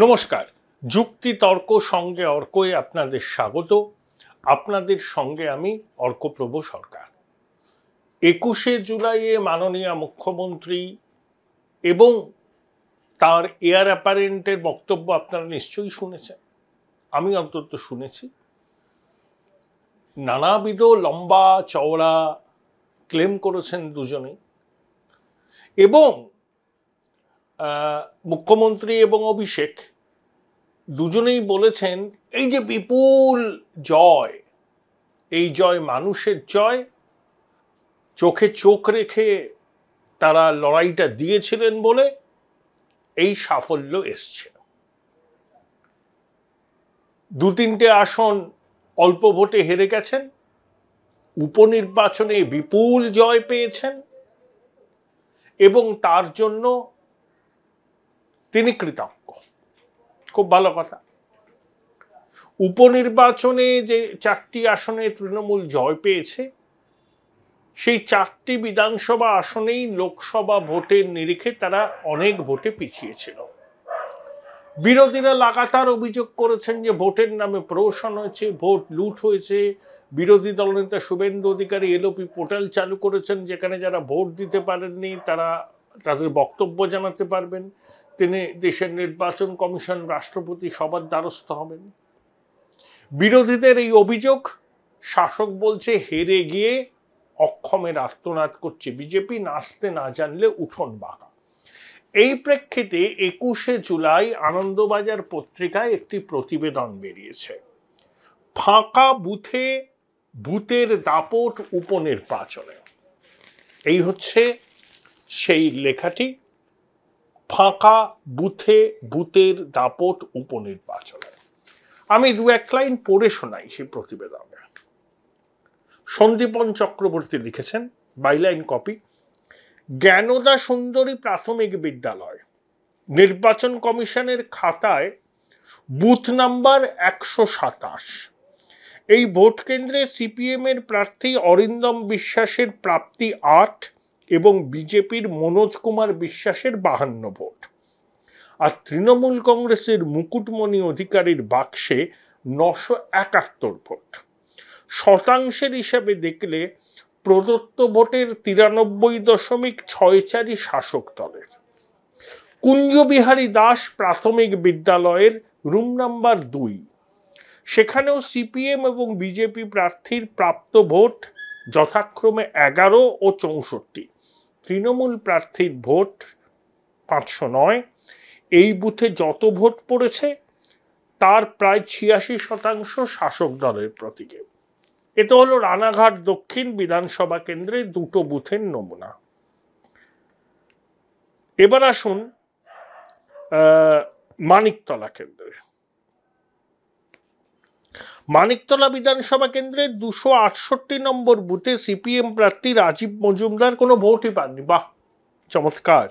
নমস্কার, যুক্তি তর্ক সঙ্গে অর্কয়ে আপনাদের স্বাগত। আপনাদের সঙ্গে আমি অর্কপ্রভ সরকার। 21শে জুলাইয়ে মাননীয় মুখ্যমন্ত্রী এবং তার এয়ার অ্যাপারেন্টের বক্তব্য আপনারা নিশ্চয়ই শুনেছেন, আমি অন্তত শুনেছি। নানাবিধ লম্বা চওড়া ক্লেম করেছেন দুজনেই, এবং মুখ্যমন্ত্রী এবং অভিষেক দুজনেই বলেছেন এই যে বিপুল জয়, এই জয় মানুষের জয়, চোখে চোখ রেখে তারা লড়াইটা দিয়েছিলেন বলে এই সাফল্য এসছে। 2-3টে আসন অল্প ভোটে হেরে গেছেন, উপনির্বাচনে বিপুল জয় পেয়েছেন এবং তার জন্য তিনি কৃতজ্ঞ। খুব ভালো কথা। উপনির্বাচনে যে 4টি আসনে তৃণমূল জয় পেয়েছে, সেই 4টি বিধানসভা আসনেই লোকসভা ভোটের নিরিখে তারা অনেক ভোটে পিছিয়ে ছিল। বিরোধীরা লাগাতার অভিযোগ করেছেন যে ভোটের নামে প্রহসন হয়েছে, ভোট লুট হয়েছে। বিরোধী দলনেতা শুভেন্দু অধিকারী এলওপি পোর্টাল চালু করেছেন, যেখানে যারা ভোট দিতে পারেননি তারা তাদের বক্তব্য জানাতে পারবেন। তিনি দেশের নির্বাচন কমিশন, রাষ্ট্রপতি সবার দ্বারস্থ হবেন। বিরোধীদের এই অভিযোগ শাসক বলছে হেরে গিয়ে অক্ষমের আর্তনাদ করছে বিজেপি, নাচতে না জানলে উঠোন বাঁকা। এই প্রেক্ষিতে 21শে জুলাই আনন্দবাজার পত্রিকায় একটি প্রতিবেদন বেরিয়েছে, ফাঁকা বুথে ভূতের দাপট উপনির্বাচনে। এই হচ্ছে সেই লেখাটি, ফাঁকা বুথে ভূতের দাপট উপনির্বাচনে। আমি 2-1 লাইন পড়ে শোনাই সেই প্রতিবেদনে। সন্দীপন চক্রবর্তী লিখেছেন, বাইলাইন কপি। জ্ঞানদা সুন্দরী প্রাথমিক বিদ্যালয় নির্বাচন কমিশনের খাতায় বুথ নাম্বার 127। এই ভোট কেন্দ্রে সিপিএম এর প্রার্থী অরিন্দম বিশ্বাসের প্রাপ্তি 8 এবং বিজেপির মনোজ কুমার বিশ্বাসের 52 ভোট, আর তৃণমূল কংগ্রেসের মুকুটমণি অধিকারীর বাক্সে 971 ভোট। শতাংশের হিসাবে দেখলে প্রদত্ত ভোটের 93.64 শাসক দলের। কুঞ্জবিহারী দাস প্রাথমিক বিদ্যালয়ের রুম নাম্বার 2, সেখানেও সিপিএম এবং বিজেপি প্রার্থীর প্রাপ্ত ভোট যথাক্রমে 11 ও 64। তৃণমূল প্রার্থীর ভোট 509। এই বুথে যত ভোট পড়েছে তার প্রায় 86% শাসক দলের প্রতীকে। এতে হলো রানাঘাট দক্ষিণ বিধানসভা কেন্দ্রে 2টো বুথের নমুনা। এবার আসুন মানিকতলা কেন্দ্রে। মানিকতলা বিধানসভা কেন্দ্রে 268 নম্বর বুথে সিপিএম প্রার্থী রাজীব মজুমদার কোনো ভোটই পাননি। বাহ, চমৎকার।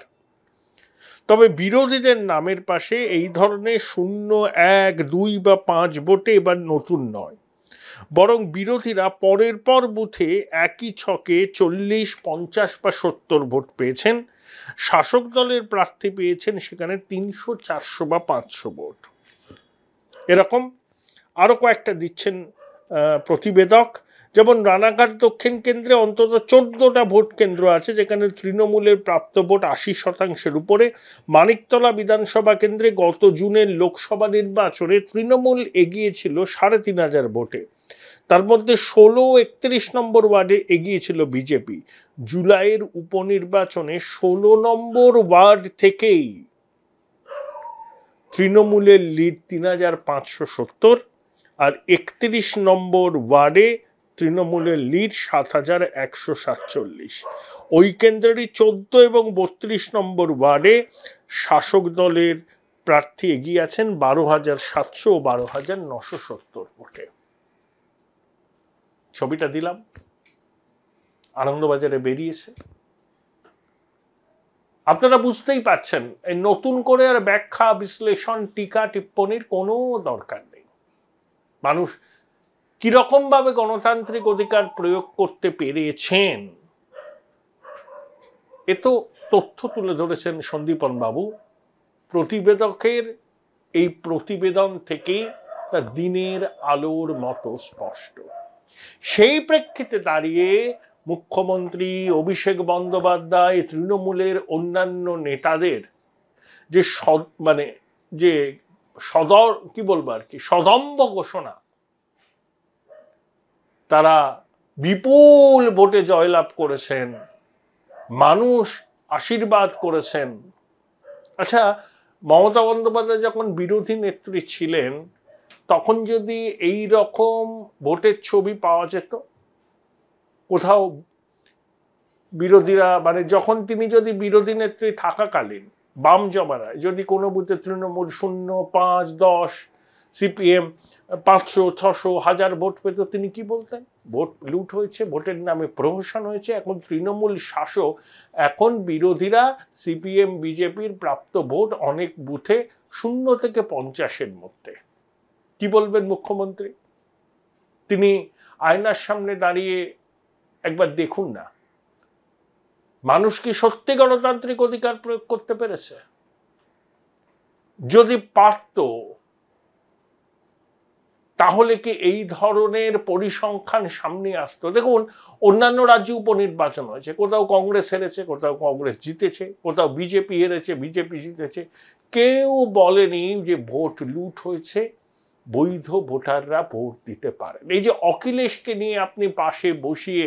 তবে বিরোধীদের নামের পাশে এই ধরনের 0, 1, 2 বা 5 ভোটে এবার নতুন নয়, বরং বিরোধীরা পরের পর বুথে একই ছকে 40, 50 বা 70 ভোট পেয়েছেন। শাসক দলের প্রার্থী পেয়েছেন সেখানে 300, 400 বা 500 ভোট। এরকম আরো কয়েকটা দিচ্ছেন প্রতিবেদক। যেমন রানাঘাট দক্ষিণ কেন্দ্রে অন্তত 14টা ভোট কেন্দ্র আছে যেখানে তৃণমূলের প্রাপ্ত ভোট 80%-এর উপরে। মানিকতলা বিধানসভা কেন্দ্রে গত জুনের লোকসভা নির্বাচনে তৃণমূল এগিয়েছিল 3500 ভোটে, তার মধ্যে 16 ও 31 নম্বর ওয়ার্ডে এগিয়েছিল বিজেপি। জুলাইয়ের উপনির্বাচনে 16 নম্বর ওয়ার্ড থেকেই তৃণমূলের লিড 3570, আর 31 নম্বর ওয়ার্ডে তৃণমূলের লিড 7147। ওই কেন্দ্রেরই 14 এবং 32 নম্বর ওয়ার্ডে শাসক দলের প্রার্থী এগিয়ে আছেন 12700 ও 12970 ভোটে। ছবিটা দিলাম, আনন্দবাজারে বেরিয়েছে। আপনারা বুঝতেই পারছেন এই নতুন করে আর ব্যাখ্যা, বিশ্লেষণ, টিকা টিপ্পণীর কোনো দরকার নেই। মানুষ কিরকম ভাবে গণতান্ত্রিক অধিকার প্রয়োগ করতে পেরেছেন এ তো তথ্য তুলে ধরেছেন সন্দীপন বাবু। প্রতিবেদকের এই প্রতিবেদন থেকেই তা দিনের আলোর মতো স্পষ্ট। সেই প্রেক্ষিতে দাঁড়িয়ে মুখ্যমন্ত্রী অভিষেক বন্দ্যোপাধ্যায় তৃণমূলের অন্যান্য নেতাদের যে কি বলবো আর কি, সদম্ভ ঘোষণা, তারা বিপুল ভোটে জয়লাভ করেছেন, মানুষ আশীর্বাদ করেছেন। আচ্ছা, মমতা বন্দ্যোপাধ্যায় যখন বিরোধী নেত্রী ছিলেন তখন যদি এই রকম ভোটের ছবি পাওয়া যেত কোথাও, বিরোধীরা যখন তিনি যদি বিরোধী নেত্রী থাকাকালীন বাম জমানায় যদি কোনো বুথে তৃণমূল 0, 5, 10, সিপিএম 500, 600, 1000 ভোট পেত, তিনি কি বলতেন? ভোট লুট হয়েছে, ভোটের নামে প্রহসন হয়েছে। এখন তৃণমূল শাসক, এখন বিরোধীরা সিপিএম বিজেপির প্রাপ্ত ভোট অনেক বুথে 0 থেকে 50-এর মধ্যে। কি বলবেন মুখ্যমন্ত্রী? তিনি আয়নার সামনে দাঁড়িয়ে একবার দেখুন না, মানুষ কি সত্যি গণতান্ত্রিক অধিকার প্রয়োগ করতে পেরেছে? যদি পারত তাহলে কি এই ধরনের পরিসংখ্যান সামনে আসতো? দেখুন, অন্যান্য রাজ্যে উপনির্বাচন হয়েছে, কোথাও কংগ্রেস হেরেছে, কোথাও কংগ্রেস জিতেছে, কোথাও বিজেপি হেরেছে, বিজেপি জিতেছে। কেউ বলেনি যে ভোট লুট হয়েছে, বৈধ ভোটাররা ভোট দিতে পারেন। এই যে অখিলেশকে নিয়ে আপনি পাশে বসিয়ে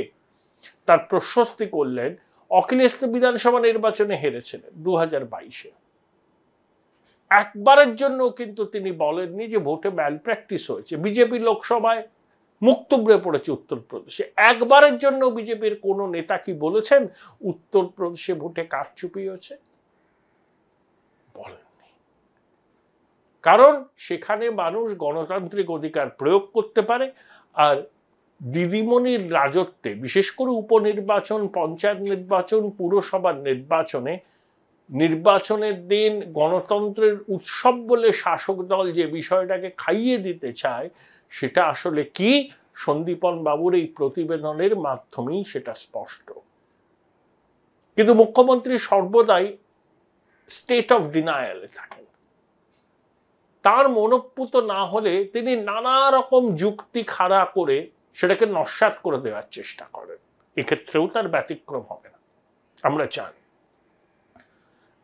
তার প্রশস্তি করলেন, অখিলেশ তো বিধানসভা নির্বাচনে হেরেছিলেন 2022-এ। একবারের জন্য কিন্তু তিনি বলেননি যে ভোটে ম্যাল প্র্যাকটিস হয়েছে। বিজেপি লোকসভায় মুখ থুবড়ে পড়েছে উত্তরপ্রদেশে, একবারের জন্য বিজেপির কোন নেতা কি বলেছেন উত্তরপ্রদেশে ভোটে কারচুপি হয়েছে? বলেননি। কারণ সেখানে মানুষ গণতান্ত্রিক অধিকার প্রয়োগ করতে পারে। আর দিদিমণির রাজত্বে, বিশেষ করে উপনির্বাচন, পঞ্চায়েত নির্বাচন, পুরসভার নির্বাচনের দিন গণতন্ত্রের উৎসব বলে শাসক দল যে বিষয়টাকে খাইয়ে দিতে চায়, সেটা আসলে কি সন্দীপন বাবুর এই প্রতিবেদনের মাধ্যমেই সেটা স্পষ্ট। কিন্তু মুখ্যমন্ত্রী সর্বদাই স্টেট অফ ডিনায়ালে থাকেন। তার মনোপুত না হলে তিনি নানা রকম যুক্তি খাড়া করে সেটাকে নস্যাৎ করে দেওয়ার চেষ্টা করেন। এক্ষেত্রেও তার ব্যতিক্রম হবে না, আমরা জানি।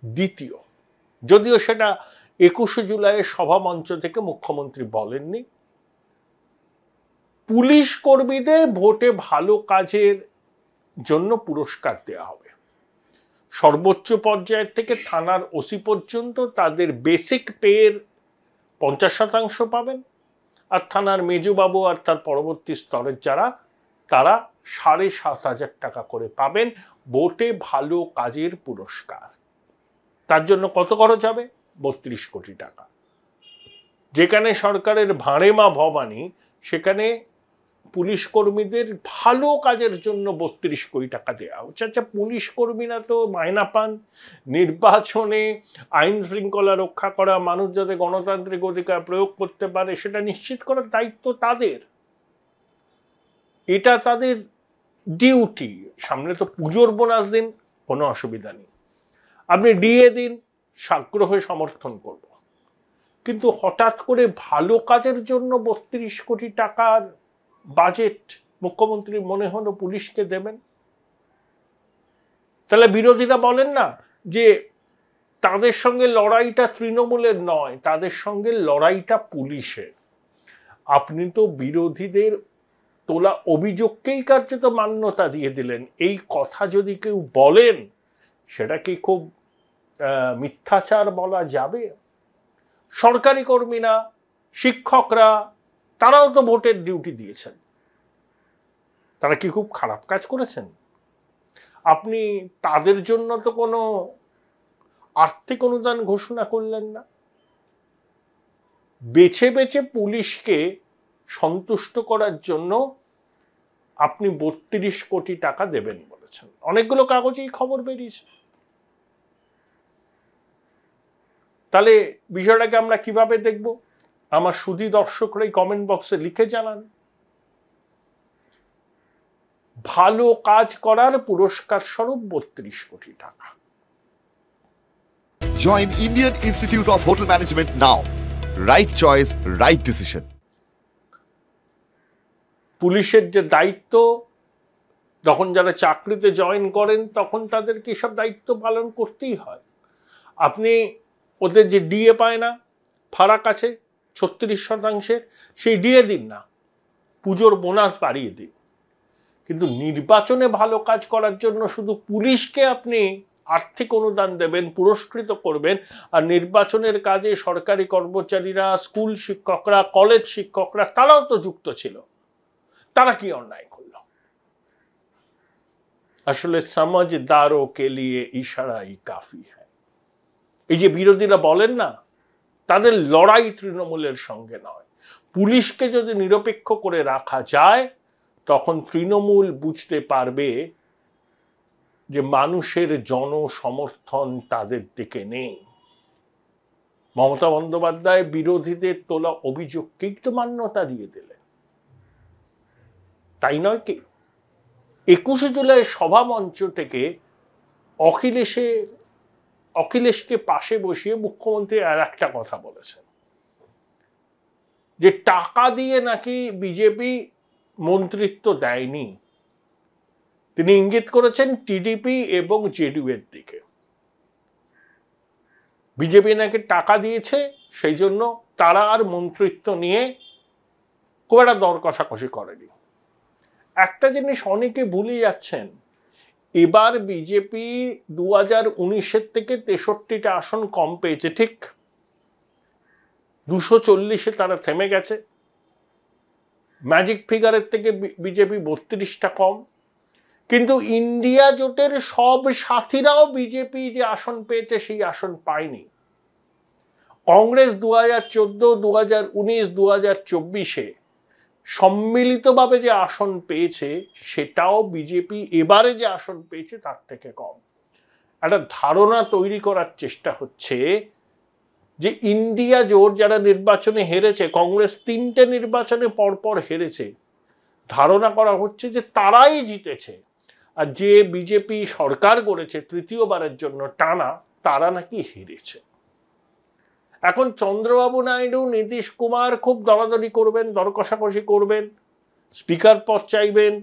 দ্বিতীয়, যদিও সেটা 21শে জুলাইয়ের সভামঞ্চ থেকে মুখ্যমন্ত্রী বলেননি, পুলিশ কর্মীদের ভোটে ভালো কাজের জন্য পুরস্কার দেওয়া হবে। সর্বোচ্চ পর্যায়ের থেকে থানার ওসি পর্যন্ত তাদের বেসিক পেয়ের 50% পাবেন, আর থানার মেজবাবু আর তার পরবর্তী স্তরের যারা, তারা 7,500 টাকা করে পাবেন ভোটে ভালো কাজের পুরস্কার। তার জন্য কত খরচ হবে? 32 কোটি টাকা। যেখানে সরকারের ভাঁড়েমা ভবানী, সেখানে পুলিশ কর্মীদের ভালো কাজের জন্য 32 কোটি টাকা দেওয়া হচ্ছে। আচ্ছা, পুলিশ কর্মীরা তো মাইনা পান, নির্বাচনে আইন শৃঙ্খলা রক্ষা করা, মানুষ যাতে গণতান্ত্রিক অধিকার প্রয়োগ করতে পারে সেটা নিশ্চিত করার দায়িত্ব তাদের, এটা তাদের ডিউটি। সামনে তো পুজোর বোনাস দিন, কোনো অসুবিধা নেই, আপনি ডিএ দিন, সাগ্রহে সমর্থন করব। কিন্তু হঠাৎ করে ভালো কাজের জন্য 32 কোটি টাকার বাজেট মুখ্যমন্ত্রী মনে হলো পুলিশকে দেবেন। তাহলে বিরোধীরা বলেন না যে তাদের সঙ্গে লড়াইটা তৃণমূলের নয়, তাদের সঙ্গে লড়াইটা পুলিশের। আপনি তো বিরোধীদের তোলা অভিযোগকেই কার্যত মান্যতা দিয়ে দিলেন। এই কথা যদি কেউ বলেন, সেটা কি খুব মিথ্যাচার বলা যাবে? সরকারি কর্মীরা, শিক্ষকরা, তারাও তো ভোটের ডিউটি দিয়েছেন। তারা কি খুব খারাপ কাজ করেছেন? আপনি তাদের জন্য তো কোনো আর্থিক অনুদান ঘোষণা করলেন না। বেছে বেছে পুলিশকে সন্তুষ্ট করার জন্য আপনি 32 কোটি টাকা দেবেন বলেছেন। অনেকগুলো কাগজেই খবর বেরিয়েছে। তাহলে বিষয়টাকে আমরা কিভাবে দেখব? আমার সুধী দর্শকরা কমেন্ট বক্সে লিখে জানান। ভালো কাজ করার পুরস্কার স্বরূপ 32 কোটি টাকা। Join Indian Institute of Hotel Management now. Right choice, right decision. পুলিশের যে দায়িত্ব, যখন যারা চাকরিতে জয়েন করেন তখন তাদেরকে সব দায়িত্ব পালন করতেই হয়। আপনি ওদের যে ডিএ পায় না, ফারাক আছে 36%, সেই ডিএ দিন না, পুজোর বোনাস বাড়িয়ে দিন। কিন্তু নির্বাচনে ভালো কাজ করার জন্য শুধু পুলিশকে আপনি আর্থিক অনুদান দেবেন, পুরস্কৃত করবেন, আর নির্বাচনের কাজে সরকারি কর্মচারীরা, স্কুল শিক্ষকরা, কলেজ শিক্ষকরা তারাও তো যুক্ত ছিল, তারা কি অন্যায় করল? আসলে সমঝদারো কে লিয়ে ইশারাই কাফি হ্যায়। এই যে বিরোধীরা বলেন না, তাদের লড়াই তৃণমূলের সঙ্গে নয়। পুলিশকে যদি নিরপেক্ষ করে রাখা যায় তখন তৃণমূল বুঝতে পারবে যে মানুষের জনসমর্থন তাদের দিকে নেই। মমতা বন্দ্যোপাধ্যায় বিরোধীদের তোলা অভিযোগকেই তো মান্যতা দিয়ে দিলেন, তাই নয় কি? 21শে জুলাই সভামঞ্চ থেকে অখিলেশকে পাশে বসিয়ে মুখ্যমন্ত্রী আর একটা কথা বলেছেন, যে টাকা দিয়ে নাকি বিজেপি মন্ত্রিত্ব দেয়নি। তিনি ইঙ্গিত করেছেন টিডিপি এবং জেডিইউ এর দিকে। বিজেপি নাকি টাকা দিয়েছে, সেই জন্য তারা আর মন্ত্রিত্ব নিয়ে খুব একটা দর কষাকষি করেনি। একটা জিনিস অনেকে ভুলে যাচ্ছেন, এবার বিজেপি 2019-এর থেকে 63টা আসন কম পেয়েছে, ঠিক 240-এ তারা থেমে গেছে। ম্যাজিক ফিগারের থেকে বিজেপি 32টা কম। কিন্তু ইন্ডিয়া জোটের সব সাথীরাও বিজেপি যে আসন পেয়েছে সেই আসন পায়নি। কংগ্রেস 2014, 2019, 2024-এ সম্মিলিতভাবে যে আসন পেয়েছে সেটাও বিজেপি এবারে যে আসন পেয়েছে তার থেকে কম। একটা ধারণা তৈরি করার চেষ্টা হচ্ছে যে ইন্ডিয়া জোট যারা নির্বাচনে হেরেছে, কংগ্রেস 3টে নির্বাচনে পরপর হেরেছে, ধারণা করা হচ্ছে যে তারাই জিতেছে, আর যে বিজেপি সরকার গড়েছে তৃতীয়বারের জন্য টানা, তারা নাকি হেরেছে। এখন চন্দ্রবাবু নাইডু, নীতিশ কুমার খুব দরাদরি করবেন, দর কষাকষি করবেন, স্পিকার পদ চাইবেন,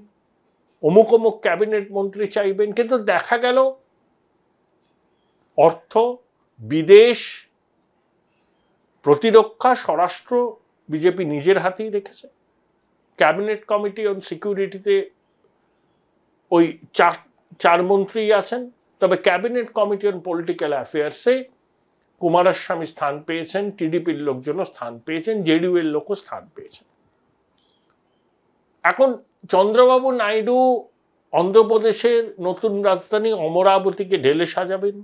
অমুক অমুক ক্যাবিনেট মন্ত্রী চাইবেন, কিন্তু দেখা গেল অর্থ, বিদেশ, প্রতিরক্ষা, স্বরাষ্ট্র বিজেপি নিজের হাতেই রেখেছে। ক্যাবিনেট কমিটি অন সিকিউরিটিতে ওই চার মন্ত্রী আছেন, তবে ক্যাবিনেট কমিটি অন পলিটিক্যাল অ্যাফেয়ার্সে কুমারস্বামী স্থান পেয়েছেন, টিডিপির লোকজনও স্থান পেয়েছেন, জেডিইউ এর লোকও স্থান পেয়েছেন। এখন চন্দ্রবাবু নাইডু অন্ধ্রপ্রদেশের নতুন রাজধানী অমরাবতীকে ঢেলে সাজাবেন,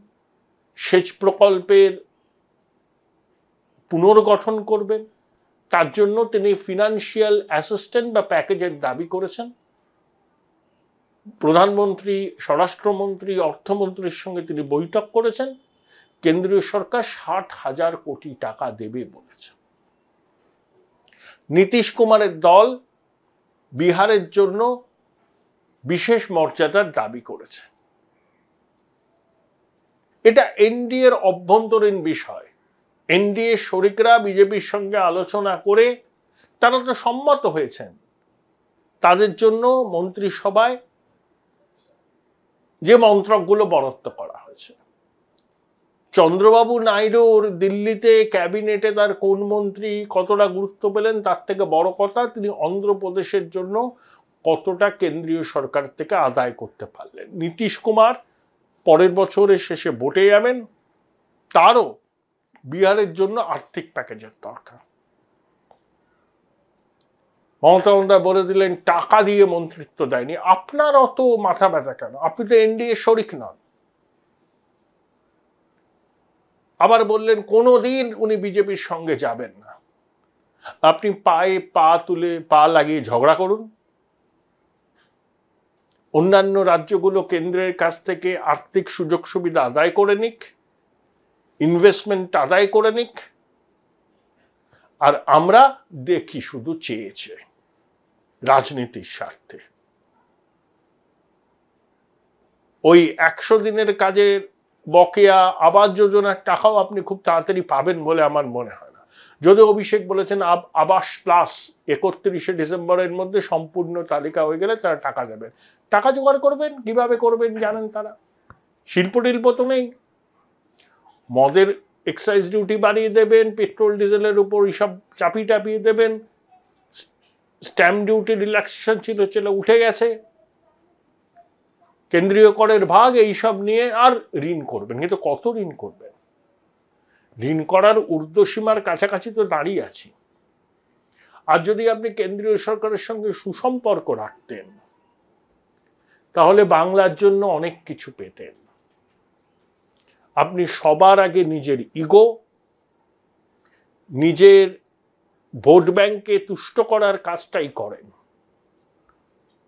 সেচ প্রকল্পের পুনর্গঠন করবেন, তার জন্য তিনি ফিনান্সিয়াল অ্যাসিস্ট্যান্ট বা প্যাকেজের দাবি করেছেন। প্রধানমন্ত্রী, স্বরাষ্ট্রমন্ত্রী, অর্থমন্ত্রীর সঙ্গে তিনি বৈঠক করেছেন। কেন্দ্রীয় সরকার 60,000 কোটি টাকা দেবে বলেছে। নীতিশ কুমারের দল বিহারের জন্য বিশেষ মর্যাদার দাবি করেছে। এটা এনডিএর অভ্যন্তরীণ বিষয়। এনডিএ শরিকরা বিজেপির সঙ্গে আলোচনা করে তারা তো সম্মত হয়েছেন, তাদের জন্য মন্ত্রিসভায় যে মন্ত্রকগুলো বরাদ্দ করা হয়েছে। চন্দ্রবাবু নাইডুর দিল্লিতে ক্যাবিনেটে তার কোন মন্ত্রী কতটা গুরুত্ব পেলেন তার থেকে বড় কথা তিনি অন্ধ্রপ্রদেশের জন্য কতটা কেন্দ্রীয় সরকার থেকে আদায় করতে পারলেন। নীতিশ কুমার পরের বছরের শেষে ভোটে যাবেন, তারও বিহারের জন্য আর্থিক প্যাকেজের দরকার। মমতা বন্দ্যোপাধ্যায় বলে দিলেন টাকা দিয়ে মন্ত্রিত্ব দেয়নি। আপনার অত মাথা ব্যথা কেন? আপনি তো এনডিএ শরিক নন। আবার বললেন কোনোদিন উনি বিজেপির সঙ্গে যাবেন না। আপনি পায়ে পা তুলে পা লাগিয়ে ঝগড়া করুন, অন্যান্য রাজ্যগুলো কেন্দ্রের কাছ থেকে আর্থিক সুযোগ সুবিধা আদায় করে নিক, ইনভেস্টমেন্ট আদায় করে নিক, আর আমরা দেখি শুধু চেয়েছে রাজনীতির স্বার্থে। ওই 100 দিনের কাজের বকেয়া, আবাস যোজনার টাকাও আপনি খুব তাড়াতাড়ি পাবেন বলে আমার মনে হয় না। যদি অভিষেক বলেছেন আবাস প্লাস 31শে ডিসেম্বরের মধ্যে সম্পূর্ণ তালিকা হয়ে গেলে তারা টাকা দেবেন। টাকা জোগাড় করবেন, কিভাবে করবেন জানেন তারা। শিল্প টিল্প তো নেই। মদের এক্সাইজ ডিউটি বাড়িয়ে দেবেন, পেট্রোল ডিজেলের উপর এইসব চাপিয়ে দেবেন, স্ট্যাম্প ডিউটি রিল্যাক্সেশন ছিল উঠে গেছে, কেন্দ্রীয় করের ভাগ, এইসব নিয়ে আর ঋণ করবেন। কিন্তু কত ঋণ করবেন? ঋণ করার ঊর্ধ্বসীমার কাছাকাছি তো দাঁড়িয়ে আছি। আর যদি আপনি কেন্দ্রীয় সরকারের সঙ্গে সুসম্পর্ক রাখতেন তাহলে বাংলার জন্য অনেক কিছু পেতেন। আপনি সবার আগে নিজের ইগো, নিজের ভোট ব্যাংকে তুষ্ট করার কাজটাই করেন।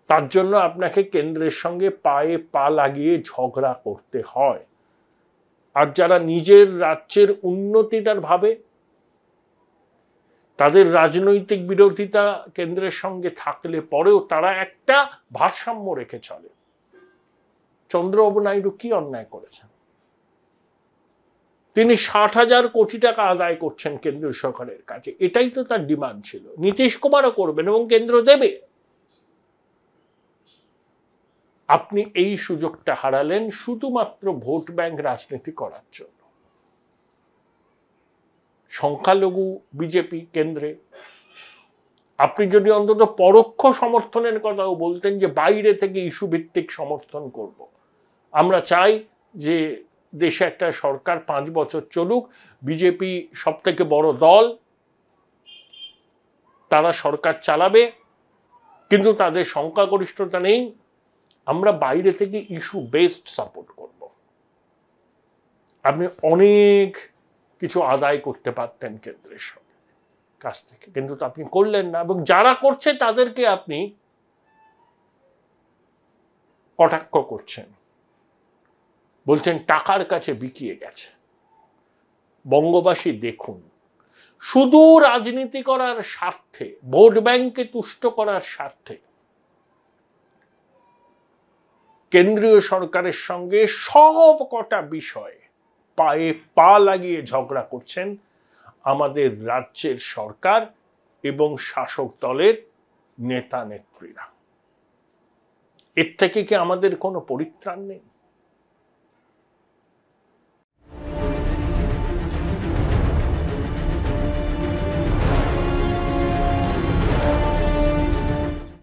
তার জন্য আপনাকে কেন্দ্রের সঙ্গে পায়ে পা লাগিয়ে ঝগড়া করতে হয়। আর যারা নিজের রাজ্যের উন্নতিটার ভাবে, তাদের রাজনৈতিক বিরোধিতা কেন্দ্রের সঙ্গে থাকলে পরেও তারা একটা ভারসাম্য রেখে চলে। চন্দ্রবাবু নাইডু কি অন্যায় করেছেন? তিনি 60,000 কোটি টাকা আদায় করছেন কেন্দ্রীয় সরকারের কাছে, এটাই তো তার ডিমান্ড ছিল। নীতিশ কুমারও করবেন এবং কেন্দ্র দেবে। আপনি এই সুযোগটা হারালেন শুধুমাত্র ভোট ব্যাংক রাজনীতি করার জন্য। সংখ্যালঘু বিজেপি কেন্দ্রে, আপনি যদি অন্তত পরোক্ষ সমর্থনের কথাও বলতেন যে বাইরে থেকে ইস্যু ভিত্তিক সমর্থন করব, আমরা চাই যে দেশে একটা সরকার 5 বছর চলুক, বিজেপি সব থেকে বড় দল, তারা সরকার চালাবে, কিন্তু তাদের সংখ্যাগরিষ্ঠতা নেই, আমরা বাইরে থেকে ইস্যু বেসড সাপোর্ট করব। আপনি অনেক কিছু আদায় করতে পারতেন কেন্দ্রের কাছ থেকে, কিন্তু আপনি করলেন না। এবং যারা করছে তাদেরকে আপনি কটাক্ষ করছেন, বলছেন টাকার কাছে বিকিয়ে গেছে। বঙ্গবাসী দেখুন, শুধু রাজনীতি করার স্বার্থে, ভোট ব্যাংকে তুষ্ট করার স্বার্থে কেন্দ্রীয় সরকারের সঙ্গে সব কটা বিষয়ে পায়ে পা লাগিয়ে ঝগড়া করছেন আমাদের রাজ্যের সরকার এবং শাসক দলের নেতা নেত্রীরা। এর থেকে কি আমাদের কোনো পরিত্রাণ নেই?